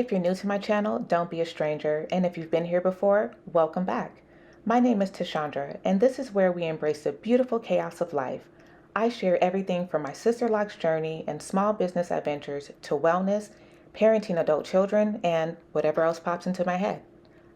If you're new to my channel, don't be a stranger, and if you've been here before, welcome back. My name is Tashandra, and this is where we embrace the beautiful chaos of life. I share everything from my sister-locke's journey and small business adventures to wellness, parenting adult children, and whatever else pops into my head.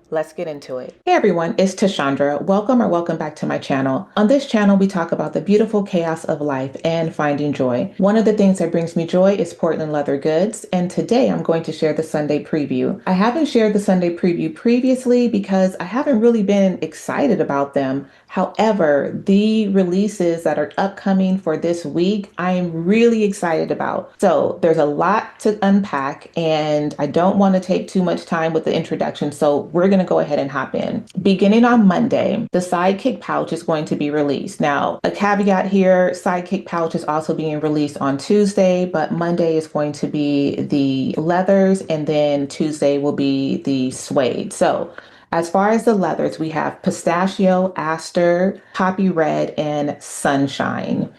Let's get into it. Hey everyone, it's Tashandra. Welcome back to my channel. On this channel, we talk about the beautiful chaos of life and finding joy. One of the things that brings me joy is Portland leather goods, and today I'm going to share the Sunday preview. I haven't shared the Sunday preview previously because I haven't really been excited about them. However, the releases that are upcoming for this week, I'm really excited about. So there's a lot to unpack, and I don't want to take too much time with the introduction, so we're going to go ahead and hop in. Beginning on Monday, the Sidekick pouch is going to be released. Now, a caveat here, Sidekick pouch is also being released on Tuesday, but Monday is going to be the leathers, and then Tuesday will be the suede. So as far as the leathers, we have pistachio, aster, poppy red, and sunshine.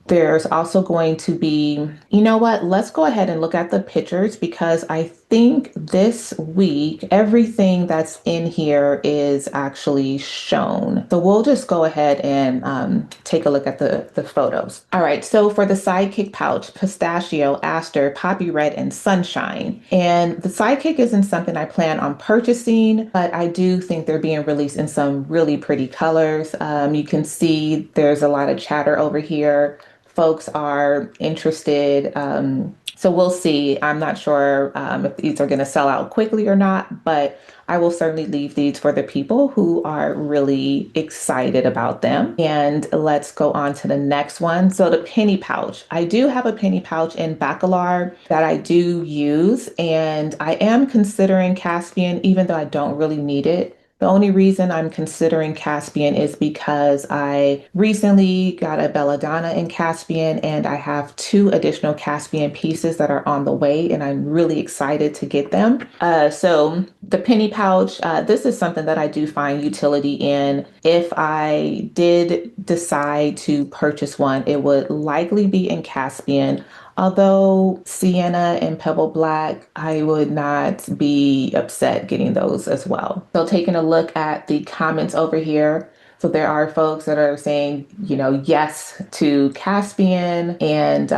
There's also going to be, you know what, let's go ahead and look at the pictures because I think this week, everything that's in here is actually shown. So we'll just go ahead and take a look at the photos. All right, so for the Sidekick pouch, pistachio, aster, poppy red, and sunshine. And the Sidekick isn't something I plan on purchasing, but I do think they're being released in some really pretty colors. You can see there's a lot of chatter over here. Folks are interested. So we'll see. I'm not sure if these are going to sell out quickly or not, but I will certainly leave these for the people who are really excited about them. And let's go on to the next one. So the penny pouch. I do have a penny pouch in Bacalar that I do use, and I am considering Caspian, even though I don't really need it. The only reason I'm considering Caspian is because I recently got a belladonna in Caspian, and I have 2 additional Caspian pieces that are on the way, and I'm really excited to get them. So the penny pouch, this is something that I do find utility in. If I did decide to purchase one, it would likely be in Caspian. Although sienna and pebble black, I would not be upset getting those as well. So taking a look at the comments over here. So there are folks that are saying, yes to Caspian, and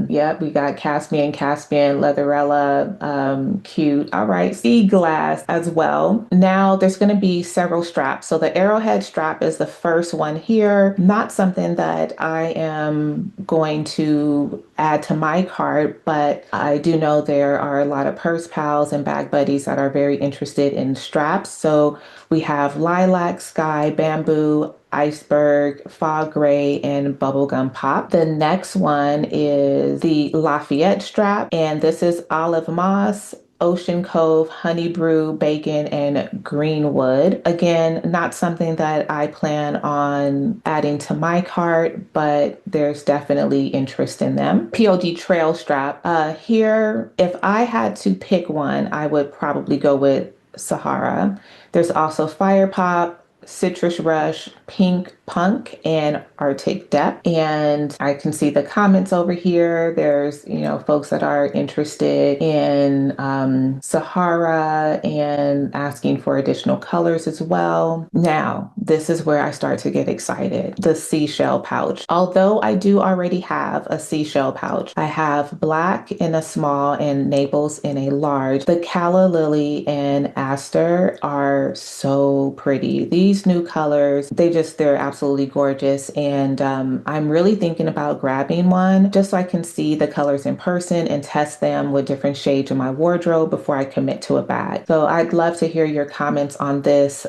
yeah, we got Caspian, Leatherella, cute. All right, sea glass as well. Now there's going to be several straps. So the arrowhead strap is the first one here. Not something that I am going to add to my cart, but I do know there are a lot of purse pals and bag buddies that are very interested in straps. So we have lilac, sky, bamboo, iceberg, fog gray, and bubblegum pop. The next one is the Lafayette strap, and this is olive moss, Ocean Cove, Honey Brew, Bacon, and Greenwood. Again, not something that I plan on adding to my cart, but there's definitely interest in them. PLG Trail Strap. Here, if I had to pick one, I would probably go with Sahara. There's also Fire Pop, Citrus Rush, Pink Punk, and Arctic Depth. And I can see the comments over here. There's, folks that are interested in Sahara and asking for additional colors as well. Now, this is where I start to get excited. The seashell pouch. Although I do already have a seashell pouch, I have black in a small and Naples in a large. The calla lily and aster are so pretty. These new colors, they're absolutely gorgeous. And I'm really thinking about grabbing one just so I can see the colors in person and test them with different shades in my wardrobe before I commit to a bag. So I'd love to hear your comments on this.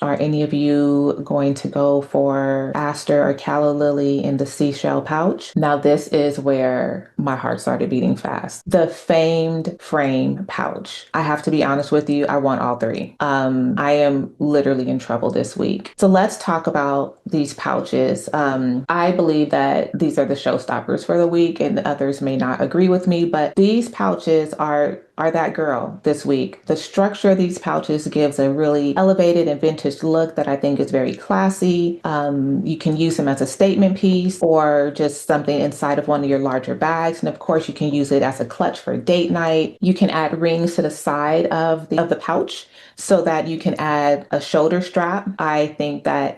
Are any of you going to go for aster or calla lily in the seashell pouch? Now this is where my heart started beating fast. The famed frame pouch. I have to be honest with you, I want all 3. I am literally in trouble this week. So let's talk about these pouches. I believe that these are the showstoppers for the week, and others may not agree with me, but these pouches are are that girl this week. The structure of these pouches gives a really elevated and vintage look that I think is very classy. You can use them as a statement piece or just something inside of one of your larger bags. And of course, you can use it as a clutch for date night. You can add rings to the side of the pouch so that you can add a shoulder strap. I think that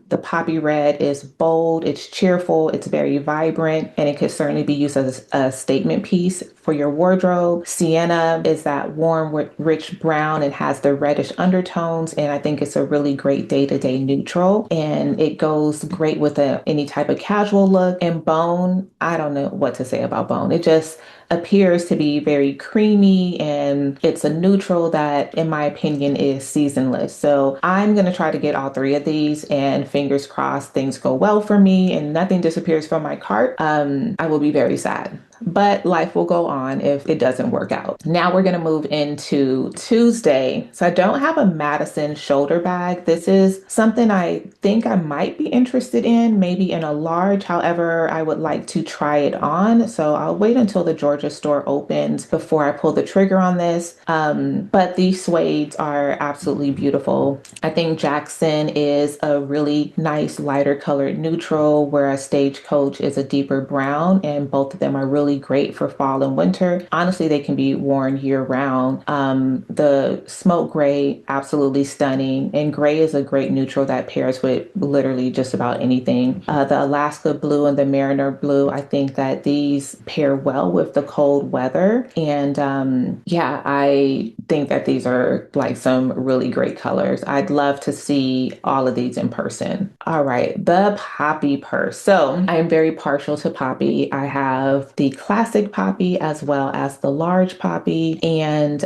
the poppy red is bold, it's cheerful, it's very vibrant, and it could certainly be used as a statement piece for your wardrobe. Sienna is that warm, rich brown and has the reddish undertones, and I think it's a really great day-to-day neutral, and it goes great with any type of casual look. And bone, I don't know what to say about bone. It just appears to be very creamy, and it's a neutral that, in my opinion, is seasonless. So I'm going to try to get all three of these, and fingers crossed things go well for me and nothing disappears from my cart. I will be very sad, but life will go on if it doesn't work out. Now we're going to move into Tuesday. So I don't have a Madison shoulder bag. This is something I think I might be interested in, maybe in a large. However, I would like to try it on. So I'll wait until the Georgia store opens before I pull the trigger on this. But these suedes are absolutely beautiful. I think Jackson is a really nice lighter colored neutral, whereas Stagecoach is a deeper brown, and both of them are really great for fall and winter. Honestly, they can be worn year round. The smoke gray, absolutely stunning. And gray is a great neutral that pairs with literally just about anything. The Alaska blue and the Mariner blue, I think that these pair well with the cold weather. And yeah, I think that these are like some really great colors. I'd love to see all of these in person. All right, the poppy purse. So I'm very partial to poppy. I have the classic poppy as well as the large poppy, and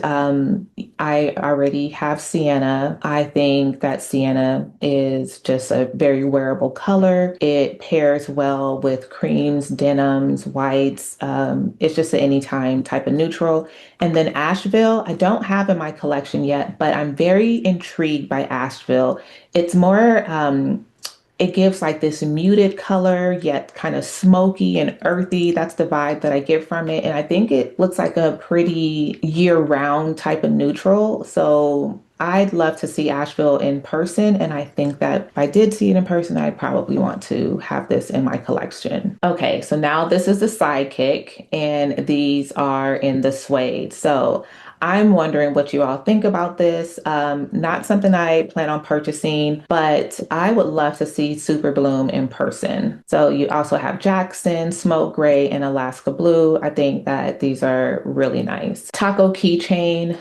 I already have sienna. I think that sienna is just a very wearable color. It pairs well with creams, denims, whites. It's just an anytime type of neutral. And then Asheville, I don't have in my collection yet, but I'm very intrigued by Asheville. It's more, it gives like this muted color, yet kind of smoky and earthy. That's the vibe that I get from it. And I think it looks like a pretty year-round type of neutral. So I'd love to see Asheville in person. And I think that if I did see it in person, I'd probably want to have this in my collection. Okay, so now this is the sidekick, and these are in the suede. So I'm wondering what you all think about this. Not something I plan on purchasing, but I would love to see Super Bloom in person. So you also have Jackson, Smoke Gray, and Alaska Blue. I think that these are really nice. Taco keychain.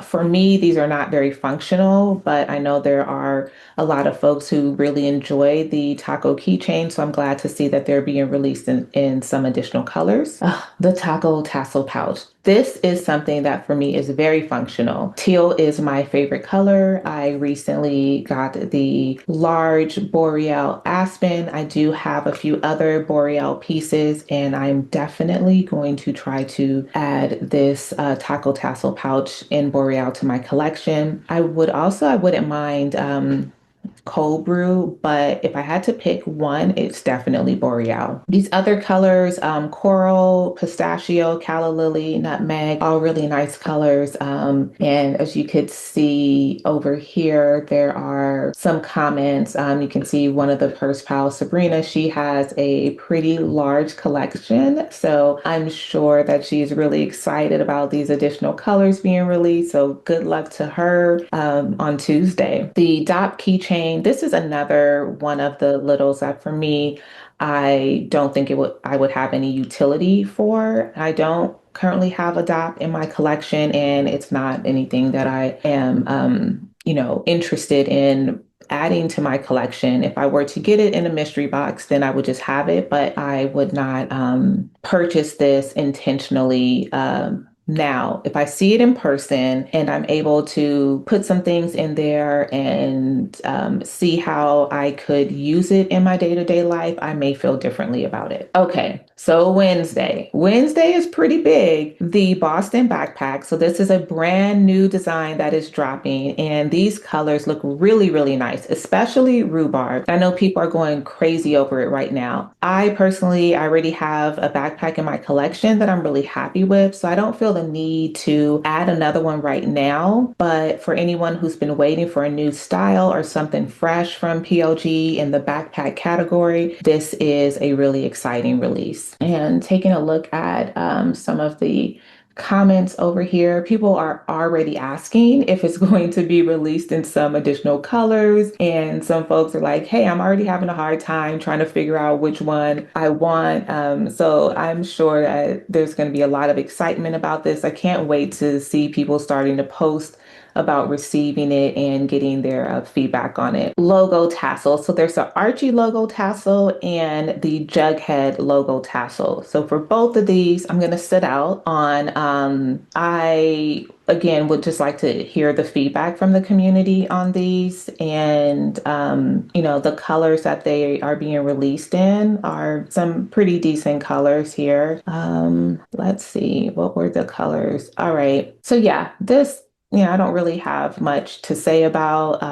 For me, these are not very functional, but I know there are a lot of folks who really enjoy the taco keychain. So I'm glad to see that they're being released in some additional colors. The taco tassel pouch. This is something that for me is very functional. Teal is my favorite color. I recently got the large Boreal Aspen. I do have a few other Boreal pieces, and I'm definitely going to try to add this taco tassel pouch in Boreal to my collection. I wouldn't mind cold brew, but if I had to pick one, it's definitely Boreal. These other colors, coral, pistachio, calla lily, nutmeg, all really nice colors. And as you could see over here, there are some comments. You can see one of the purse pals, Sabrina, she has a pretty large collection. So I'm sure that she's really excited about these additional colors being released. So good luck to her on Tuesday. The Dop keychain. This is another one of the littles that for me, I don't think I would have any utility for. I don't currently have a DOP in my collection, and it's not anything that I am, interested in adding to my collection. If I were to get it in a mystery box, then I would just have it, but I would not purchase this intentionally. Now, if I see it in person and I'm able to put some things in there and see how I could use it in my day-to-day life, I may feel differently about it. Okay, so Wednesday. Wednesday is pretty big. The Boston backpack. So this is a brand new design that is dropping, and these colors look really, really nice, especially rhubarb. I know people are going crazy over it right now. I personally already have a backpack in my collection that I'm really happy with, so I don't feel feel a need to add another one right now, but for anyone who's been waiting for a new style or something fresh from PLG in the backpack category, this is a really exciting release. And taking a look at some of the comments over here, people are already asking if it's going to be released in some additional colors. And some folks are like, hey, I'm already having a hard time trying to figure out which one I want. So I'm sure that there's going to be a lot of excitement about this. I can't wait to see people starting to post about receiving it and getting their feedback on it. Logo tassel. So there's the Archie logo tassel and the Jughead logo tassel. So for both of these, I'm going to sit out on, I again would just like to hear the feedback from the community on these. And the colors that they are being released in are some pretty decent colors here. Let's see, what were the colors? All right, so yeah, this, I don't really have much to say about.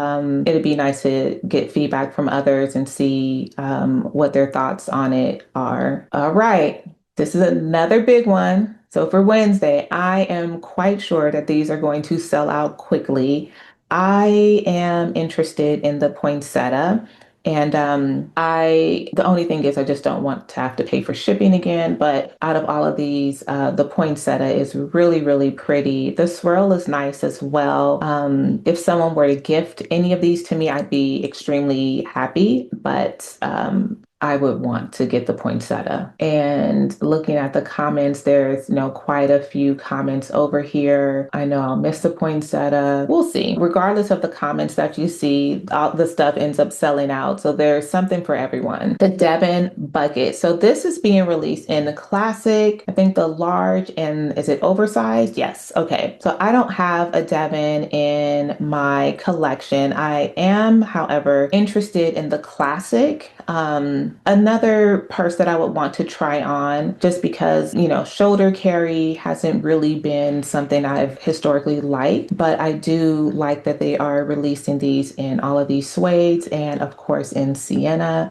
It'd be nice to get feedback from others and see what their thoughts on it are. All right, this is another big one. So for Wednesday, I am quite sure that these are going to sell out quickly. I am interested in the poinsettia. And the only thing is, I just don't want to have to pay for shipping again. But out of all of these, the poinsettia is really, really pretty. The swirl is nice as well. If someone were to gift any of these to me, I'd be extremely happy. But I would want to get the poinsettia. And looking at the comments, there's, quite a few comments over here. I know I'll miss the poinsettia. We'll see. Regardless of the comments that you see, all the stuff ends up selling out. So there's something for everyone. The Devon bucket. So this is being released in the classic, I think the large, and is it oversized? Yes. Okay. So I don't have a Devon in my collection. I am, however, interested in the classic. Another purse that I would want to try on, just because, shoulder carry hasn't really been something I've historically liked, but I do like that they are releasing these in all of these suedes and of course in sienna.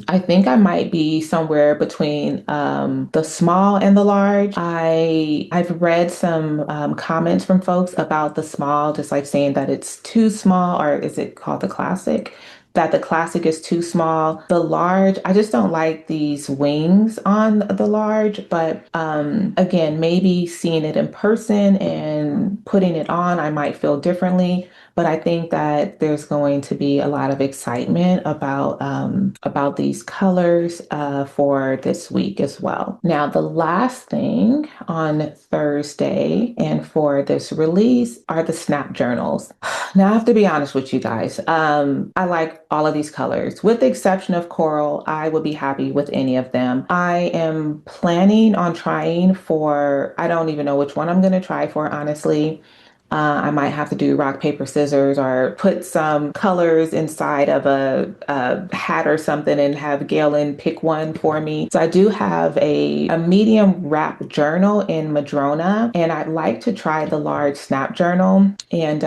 I think I might be somewhere between the small and the large. I've read some comments from folks about the small, just like saying that it's too small, or is it called the classic? That the classic is too small. The large, I just don't like these wings on the large, but again, maybe seeing it in person and putting it on, I might feel differently. But I think that there's going to be a lot of excitement about these colors for this week as well. Now, the last thing on Thursday and for this release are the snap journals. Now, I have to be honest with you guys. I like all of these colors. With the exception of coral, I would be happy with any of them. I am planning on trying for, I don't even know which one I'm going to try for, honestly. I might have to do rock, paper, scissors, or put some colors inside of a hat or something and have Galen pick one for me. So I do have a medium wrap journal in Madrona, and I'd like to try the large snap journal. And,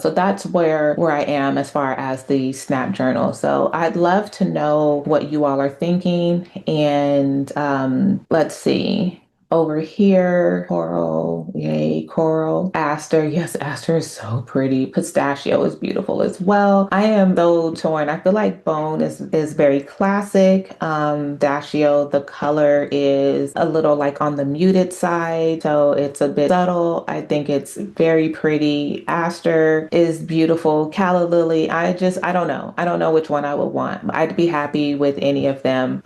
so that's where I am as far as the snap journal. So I'd love to know what you all are thinking. And let's see. Over here, coral, yay, coral. Aster, yes, aster is so pretty. Pistachio is beautiful as well. I am though torn. I feel like bone is very classic. Pistachio, the color is a little like on the muted side, so it's a bit subtle. I think it's very pretty. Aster is beautiful. Calla lily, I don't know. I don't know which one I would want. I'd be happy with any of them.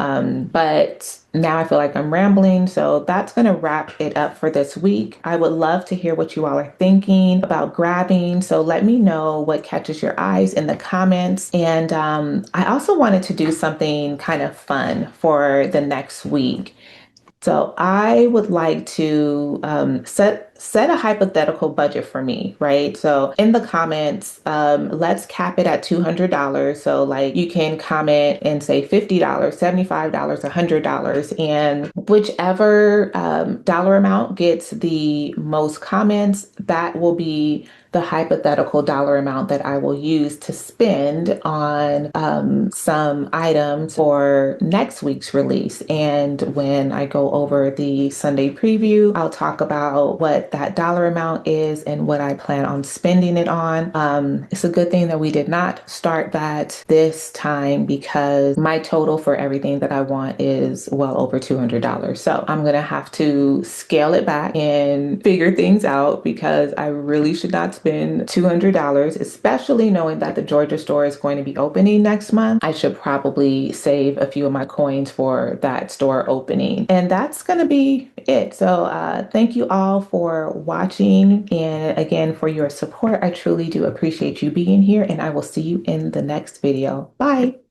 But now I feel like I'm rambling, so that's going to wrap it up for this week. I would love to hear what you all are thinking about grabbing, so let me know what catches your eyes in the comments. And I also wanted to do something kind of fun for the next week. So I would like to set set a hypothetical budget for me, right? So in the comments, let's cap it at $200. So like you can comment and say $50, $75, $100, and whichever dollar amount gets the most comments, that will be the hypothetical dollar amount that I will use to spend on some items for next week's release. And when I go over the Sunday preview, I'll talk about what that dollar amount is and what I plan on spending it on. It's a good thing that we did not start that this time because my total for everything that I want is well over $200. So I'm going to have to scale it back and figure things out because I really should not spend $200, especially knowing that the Georgia store is going to be opening next month. I should probably save a few of my coins for that store opening. And that's going to be it. So thank you all for watching and again for your support. I truly do appreciate you being here and I will see you in the next video. Bye.